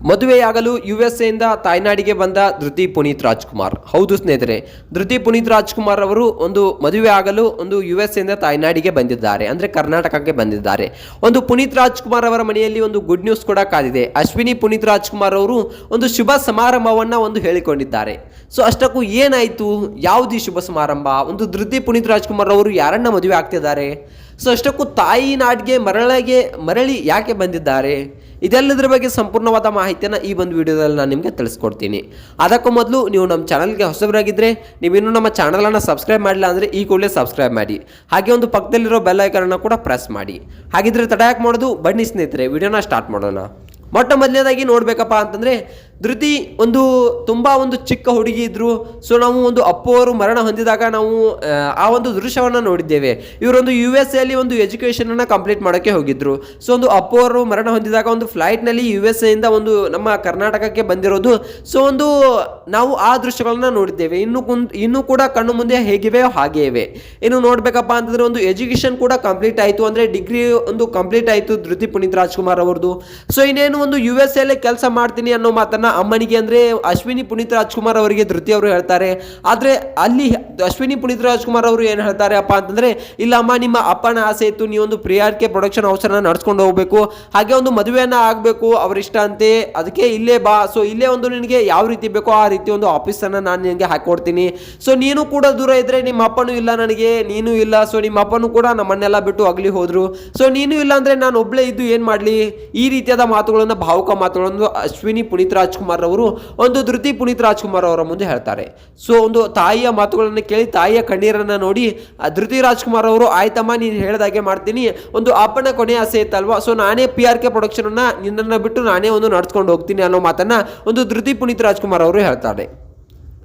ಮದುವೆಯಾಗಲು USA ಇಂದ ತಾಯ್ನಾಡಿಗೆ ಬಂದ ಧೃತಿ ಪುನೀತ್ ರಾಜ್ಕುಮಾರ್. ಹೌದು ಸ್ನೇಹಿತರೆ, ಧೃತಿ ಪುನೀತ್ ರಾಜ್ಕುಮಾರ್ ಅವರು ಒಂದು ಮದುವೆ ಆಗಲು ಒಂದು USA ಇಂದ ತಾಯ್ನಾಡಿಗೆ ಬಂದಿದ್ದಾರೆ, ಅಂದರೆ ಕರ್ನಾಟಕಕ್ಕೆ ಬಂದಿದ್ದಾರೆ. ಒಂದು ಪುನೀತ್ ರಾಜ್ಕುಮಾರ್ ಅವರ ಮನೆಯಲ್ಲಿ ಒಂದು ಗುಡ್ ನ್ಯೂಸ್ ಕೂಡ ಕಾದಿದೆ. ಅಶ್ವಿನಿ ಪುನೀತ್ ರಾಜ್ಕುಮಾರ್ ಅವರು ಒಂದು ಶುಭ ಸಮಾರಂಭವನ್ನು ಒಂದು ಹೇಳಿಕೊಂಡಿದ್ದಾರೆ. ಸೊ ಅಷ್ಟಕ್ಕೂ ಏನಾಯಿತು, ಯಾವುದು ಶುಭ ಸಮಾರಂಭ, ಒಂದು ಧೃತಿ ಪುನೀತ್ ರಾಜ್ಕುಮಾರ್ ಅವರು ಯಾರನ್ನ ಮದುವೆ ಆಗ್ತಿದ್ದಾರೆ, ಸೊ ಅಷ್ಟಕ್ಕೂ ತಾಯಿ ನಾಡಿಗೆ ಮರಳಿ ಯಾಕೆ ಬಂದಿದ್ದಾರೆ, ಇದೆಲ್ಲದರ ಬಗ್ಗೆ ಸಂಪೂರ್ಣವಾದ ಮಾಹಿತಿಯನ್ನು ಈ ಒಂದು ವಿಡಿಯೋದಲ್ಲಿ ನಾನು ನಿಮಗೆ ತಿಳಿಸ್ಕೊಡ್ತೀನಿ. ಅದಕ್ಕೂ ಮೊದಲು ನೀವು ನಮ್ಮ ಚಾನಲ್ಗೆ ಹೊಸಬರಾಗಿದ್ದರೆ, ನೀವಿನ್ನೂ ನಮ್ಮ ಚಾನಲನ್ನು ಸಬ್ಸ್ಕ್ರೈಬ್ ಮಾಡಿಲ್ಲ ಅಂದರೆ ಈ ಕೂಡಲೇ ಸಬ್ಸ್ಕ್ರೈಬ್ ಮಾಡಿ, ಹಾಗೆ ಒಂದು ಪಕ್ಕದಲ್ಲಿರೋ ಬೆಲ್ ಐಕಾನನ್ನು ಕೂಡ ಪ್ರೆಸ್ ಮಾಡಿ. ಹಾಗಿದ್ರೆ ತಡ ಯಾಕೆ ಮಾಡೋದು, ಬನ್ನಿ ಸ್ನೇಹಿತರೆ ವಿಡಿಯೋನ ಸ್ಟಾರ್ಟ್ ಮಾಡೋಣ. ಮೊಟ್ಟ ಮೊದಲನೇದಾಗಿ ನೋಡಬೇಕಪ್ಪ ಅಂತಂದರೆ, ಧೃತಿ ತುಂಬ ಒಂದು ಚಿಕ್ಕ ಹುಡುಗಿ ಇದ್ದರು. ಸೊ ನಾವು ಒಂದು ಅಪ್ಪು ಅವರು ಮರಣ ಹೊಂದಿದಾಗ ನಾವು ಆ ಒಂದು ದೃಶ್ಯವನ್ನು ನೋಡಿದ್ದೇವೆ. ಇವರೊಂದು USA ಅಲ್ಲಿ ಒಂದು ಎಜುಕೇಷನನ್ನು ಕಂಪ್ಲೀಟ್ ಮಾಡೋಕ್ಕೆ ಹೋಗಿದ್ದರು. ಸೊ ಒಂದು ಅಪ್ಪು ಅವರು ಮರಣ ಹೊಂದಿದಾಗ ಒಂದು ಫ್ಲೈಟ್ನಲ್ಲಿ USA ಇಂದ ಒಂದು ನಮ್ಮ ಕರ್ನಾಟಕಕ್ಕೆ ಬಂದಿರೋದು. ಸೊ ಒಂದು ನಾವು ಆ ದೃಶ್ಯಗಳನ್ನ ನೋಡಿದ್ದೇವೆ. ಇನ್ನೂ ಕೂಡ ಕಣ್ಣು ಮುಂದೆ ಹೇಗಿವೆ ಹಾಗೇ ಇವೆ. ಇನ್ನು ನೋಡಬೇಕಪ್ಪ ಅಂತಂದರೆ, ಒಂದು ಎಜುಕೇಷನ್ ಕೂಡ ಕಂಪ್ಲೀಟ್ ಆಯಿತು, ಅಂದರೆ ಡಿಗ್ರಿ ಒಂದು ಕಂಪ್ಲೀಟ್ ಆಯಿತು ಧೃತಿ ಪುನೀತ್ ರಾಜ್ಕುಮಾರ್ ಅವ್ರದ್ದು. ಸೊ ಇನ್ನೇನು ಒಂದು USA ಅಲ್ಲೇ ಕೆಲಸ ಮಾಡ್ತೀನಿ ಅನ್ನೋ ಮಾತನ್ನು ಅಮ್ಮನಿಗೆ, ಅಂದರೆ ಅಶ್ವಿನಿ ಪುನೀತ್ ರಾಜ್ಕುಮಾರ್ ಅವರಿಗೆ ಧೃತಿ ಅವರು ಹೇಳ್ತಾರೆ. ಆದರೆ ಅಲ್ಲಿ ಅಶ್ವಿನಿ ಪುನೀತ್ ರಾಜ್ಕುಮಾರ್ ಅವರು ಏನು ಹೇಳ್ತಾರೆ ಅಪ್ಪ ಅಂತಂದರೆ, ಇಲ್ಲ ಅಮ್ಮ, ನಿಮ್ಮ ಅಪ್ಪನ ಆಸೆ ಇತ್ತು, ನೀವೊಂದು PRK ಪ್ರೊಡಕ್ಷನ್ ಹೌಸನ್ನು ನಡ್ಸ್ಕೊಂಡು ಹೋಗಬೇಕು, ಹಾಗೆ ಒಂದು ಮದುವೆಯನ್ನು ಆಗಬೇಕು ಅವರಿಷ್ಟ ಅಂತೆ, ಅದಕ್ಕೆ ಇಲ್ಲೇ ಬಾ. ಸೊ ಇಲ್ಲೇ ಒಂದು ನಿನಗೆ ಯಾವ ರೀತಿ ಬೇಕೋ ಆ ರೀತಿ ಒಂದು ಆಫೀಸನ್ನು ನಾನು ನಿನಗೆ ಹಾಕೊಡ್ತೀನಿ. ಸೊ ನೀನು ಕೂಡ ದೂರ ಇದ್ದರೆ, ನಿಮ್ಮ ಅಪ್ಪನೂ ಇಲ್ಲ ನನಗೆ, ನೀನು ಇಲ್ಲ. ಸೊ ನಿಮ್ಮ ಅಪ್ಪನೂ ಕೂಡ ನಮ್ಮನ್ನೆಲ್ಲ ಬಿಟ್ಟು ಅಗಲಿ ಹೋದರು. ಸೊ ನೀನು ಇಲ್ಲ ಅಂದರೆ ನಾನು ಒಬ್ಬಳೇ ಇದ್ದು ಏನು ಮಾಡಲಿ, ಈ ರೀತಿಯಾದ ಮಾತುಗಳನ್ನು, ಭಾವುಕ ಮಾತುಗಳನ್ನು ಅಶ್ವಿನಿ ಪುನೀತ್ ರಾಜ್ಕುಮಾರ್ ಅವರು ಒಂದು ಧೃತಿ ಪುನೀತ್ ರಾಜ್ಕುಮಾರ್ ಅವರ ಮುಂದೆ ಹೇಳ್ತಾರೆ. ಸೊ ಒಂದು ತಾಯಿಯ ಮಾತುಗಳನ್ನು ಕೇಳಿ, ತಾಯಿಯ ಕಣ್ಣೀರನ್ನು ನೋಡಿ ಧೃತಿ ರಾಜ್ಕುಮಾರ್ ಅವರು, ಆಯ್ತಮ್ಮ ನೀನು ಹೇಳಿದಾಗೆ ಮಾಡ್ತೀನಿ, ಒಂದು ಅಪ್ಪನ ಕೊನೆ ಆಸೆ ಇತ್ತಲ್ವಾ, ಸೊ ನಾನೇ PRK ಪ್ರೊಡಕ್ಷನನ್ನು ನಿನ್ನನ್ನು ಬಿಟ್ಟು ನಾನೇ ಒಂದು ನಡ್ಸ್ಕೊಂಡು ಹೋಗ್ತೀನಿ ಅನ್ನೋ ಮಾತನ್ನು ಒಂದು ಧೃತಿ ಪುನೀತ್ ರಾಜ್ಕುಮಾರ್ ಅವರು ಹೇಳ್ತಾರೆ.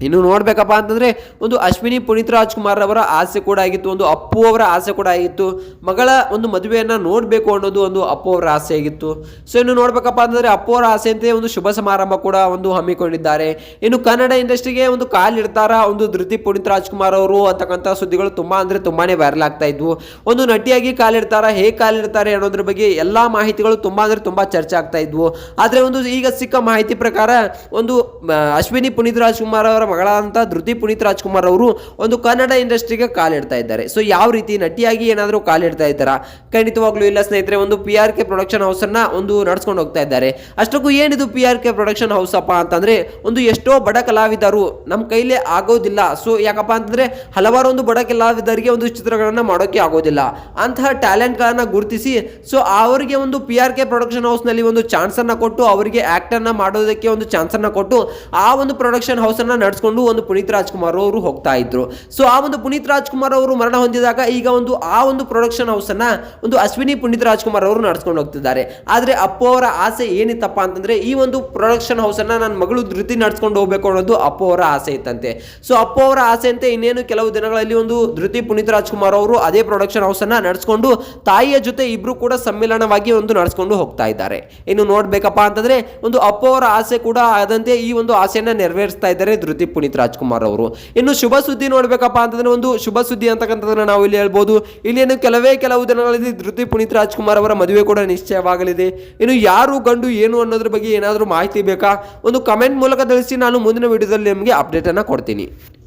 ಇನ್ನು ನೋಡಬೇಕಪ್ಪ ಅಂತಂದರೆ, ಒಂದು ಅಶ್ವಿನಿ ಪುನೀತ್ ರಾಜ್ಕುಮಾರ್ ಅವರ ಆಸೆ ಕೂಡ ಆಗಿತ್ತು, ಒಂದು ಅಪ್ಪು ಅವರ ಆಸೆ ಕೂಡ ಆಗಿತ್ತು, ಮಗಳ ಒಂದು ಮದುವೆಯನ್ನು ನೋಡಬೇಕು ಅನ್ನೋದು ಒಂದು ಅಪ್ಪು ಅವರ ಆಸೆ ಆಗಿತ್ತು. ಸೊ ಇನ್ನು ನೋಡಬೇಕಪ್ಪ ಅಂತಂದರೆ, ಅಪ್ಪು ಅವರ ಆಸೆಯಂತೆ ಒಂದು ಶುಭ ಸಮಾರಂಭ ಕೂಡ ಒಂದು ಹಮ್ಮಿಕೊಂಡಿದ್ದಾರೆ. ಇನ್ನು ಕನ್ನಡ ಇಂಡಸ್ಟ್ರಿಗೆ ಒಂದು ಕಾಲಿಡ್ತಾರ ಒಂದು ಧೃತಿ ಪುನೀತ್ ರಾಜ್ಕುಮಾರ್ ಅವರು ಅಂತಕ್ಕಂಥ ಸುದ್ದಿಗಳು ತುಂಬಾ ವೈರಲ್ ಆಗ್ತಾ ಇದ್ವು. ಒಂದು ನಟಿಯಾಗಿ ಕಾಲಿಡ್ತಾರ, ಹೇಗೆ ಕಾಲಿಡ್ತಾರೆ ಅನ್ನೋದ್ರ ಬಗ್ಗೆ ಎಲ್ಲ ಮಾಹಿತಿಗಳು ತುಂಬ ಚರ್ಚೆ ಆಗ್ತಾ ಇದ್ವು. ಆದರೆ ಒಂದು ಈಗ ಸಿಕ್ಕ ಮಾಹಿತಿ ಪ್ರಕಾರ, ಒಂದು ಅಶ್ವಿನಿ ಪುನೀತ್ ರಾಜ್ಕುಮಾರ್ ಅವರ ಮಗಳಾದಂಥ ಧೃತಿ ಪುನೀತ್ ರಾಜ್ಕುಮಾರ್ ಅವರು ಒಂದು ಕನ್ನಡ ಇಂಡಸ್ಟ್ರಿಗೆ ಕಾಲಿಡ್ತಾ ಇದ್ದಾರೆ. ಸೊ ಯಾವ ರೀತಿ ನಟಿಯಾಗಿ ಏನಾದರೂ ಕಾಲಿಡ್ತಾ ಇದ್ದಾರಾ? ಖಂಡಿತವಾಗ್ಲೂ ಇಲ್ಲ ಸ್ನೇಹಿತರೆ. ಒಂದು PRK ಪ್ರೊಡಕ್ಷನ್ ಹೌಸನ್ನು ಒಂದು ನಡ್ಸ್ಕೊಂಡು ಹೋಗ್ತಾ ಇದ್ದಾರೆ. ಅಷ್ಟಕ್ಕೂ ಏನಿದು PRK ಪ್ರೊಡಕ್ಷನ್ ಹೌಸ್ ಅಪ್ಪ ಅಂತಂದರೆ, ಒಂದು ಎಷ್ಟೋ ಬಡ ಕಲಾವಿದರು ನಮ್ಮ ಕೈಲೇ ಆಗೋದಿಲ್ಲ. ಸೊ ಯಾಕಪ್ಪ ಅಂತಂದರೆ, ಹಲವಾರು ಒಂದು ಬಡ ಕಲಾವಿದರಿಗೆ ಒಂದು ಚಿತ್ರಗಳನ್ನು ಮಾಡೋಕ್ಕೆ ಆಗೋದಿಲ್ಲ. ಅಂತಹ ಟ್ಯಾಲೆಂಟ್ಗಳನ್ನು ಗುರುತಿಸಿ, ಸೊ ಅವರಿಗೆ ಒಂದು PRK ಪ್ರೊಡಕ್ಷನ್ ಹೌಸ್ನಲ್ಲಿ ಒಂದು ಚಾನ್ಸನ್ನು ಕೊಟ್ಟು, ಅವರಿಗೆ ಆ್ಯಕ್ಟನ್ನು ಮಾಡೋದಕ್ಕೆ ಒಂದು ಚಾನ್ಸನ್ನು ಕೊಟ್ಟು, ಆ ಒಂದು ಪ್ರೊಡಕ್ಷನ್ ಹೌಸನ್ನು ನಡೆಸ್ಕೊಂಡು ಒಂದು ಪುನೀತ್ ರಾಜ್ಕುಮಾರ್ ಅವರು ಹೋಗ್ತಾ ಇದ್ರು. ಸೊ ಆ ಒಂದು ಪುನೀತ್ ರಾಜ್ಕುಮಾರ್ ಅವರು ಮರಣ ಹೊಂದಿದಾಗ ಈಗ ಒಂದು ಆ ಒಂದು ಪ್ರೊಡಕ್ಷನ್ ಹೌಸನ್ನ ಒಂದು ಅಶ್ವಿನಿ ಪುನೀತ್ ರಾಜ್ಕುಮಾರ್ ಅವರು ನಡೆಸ್ಕೊಂಡು ಹೋಗ್ತಿದ್ದಾರೆ. ಆದರೆ ಅಪ್ಪು ಅವರ ಆಸೆ ಏನಿತ್ತಪ್ಪ ಅಂತಂದ್ರೆ, ಈ ಒಂದು ಪ್ರೊಡಕ್ಷನ್ ಹೌಸನ್ನ ನನ್ನ ಮಗಳು ಧೃತಿ ನಡೆಸ್ಕೊಂಡು ಹೋಗ್ಬೇಕು ಅನ್ನೋದು ಅಪ್ಪು ಅವರ ಆಸೆ ಇತ್ತಂತೆ. ಸೊ ಅಪ್ಪು ಅವರ ಆಸೆ ಅಂತೆ ಇನ್ನೇನು ಕೆಲವು ದಿನಗಳಲ್ಲಿ ಒಂದು ಧೃತಿ ಪುನೀತ್ ರಾಜ್ಕುಮಾರ್ ಅವರು ಅದೇ ಪ್ರೊಡಕ್ಷನ್ ಹೌಸನ್ನ ನಡೆಸ್ಕೊಂಡು ತಾಯಿಯ ಜೊತೆ ಇಬ್ರು ಕೂಡ ಸಮ್ಮಿಲನವಾಗಿ ಒಂದು ನಡೆಸ್ಕೊಂಡು ಹೋಗ್ತಾ ಇದ್ದಾರೆ. ಇನ್ನು ನೋಡ್ಬೇಕಪ್ಪ ಅಂತಂದ್ರೆ, ಒಂದು ಅಪ್ಪು ಅವರ ಆಸೆ ಕೂಡ ಆದಂತೆ ಈ ಒಂದು ಆಸೆಯನ್ನ ನೆರವೇರಿಸ್ತಾ ಇದ್ದಾರೆ ಧೃತಿ ಪುನೀತ್ ರಾಜ್ಕುಮಾರ್ ಅವರು. ಇನ್ನು ಶುಭ ಸುದ್ದಿ ನೋಡ್ಬೇಕಪ್ಪ ಅಂತಂದ್ರೆ, ಒಂದು ಶುಭ ಸುದ್ದಿ ಅಂತಕ್ಕಂಥದ್ದನ್ನ ನಾವು ಇಲ್ಲಿ ಹೇಳ್ಬೋದು. ಇಲ್ಲೇನು ಕೆಲವು ದಿನಗಳಲ್ಲಿ ಧೃತಿ ಪುನೀತ್ ರಾಜ್ಕುಮಾರ್ ಅವರ ಮದುವೆ ಕೂಡ ನಿಶ್ಚಯವಾಗಲಿದೆ. ಇನ್ನು ಯಾರು ಗಂಡು ಏನು ಅನ್ನೋದ್ರ ಬಗ್ಗೆ ಏನಾದರೂ ಮಾಹಿತಿ ಬೇಕಾ, ಒಂದು ಕಮೆಂಟ್ ಮೂಲಕ ತಿಳಿಸಿ, ನಾನು ಮುಂದಿನ ವಿಡಿಯೋದಲ್ಲಿ ನಿಮಗೆ ಅಪ್ಡೇಟ್ ಅನ್ನ ಕೊಡ್ತೀನಿ.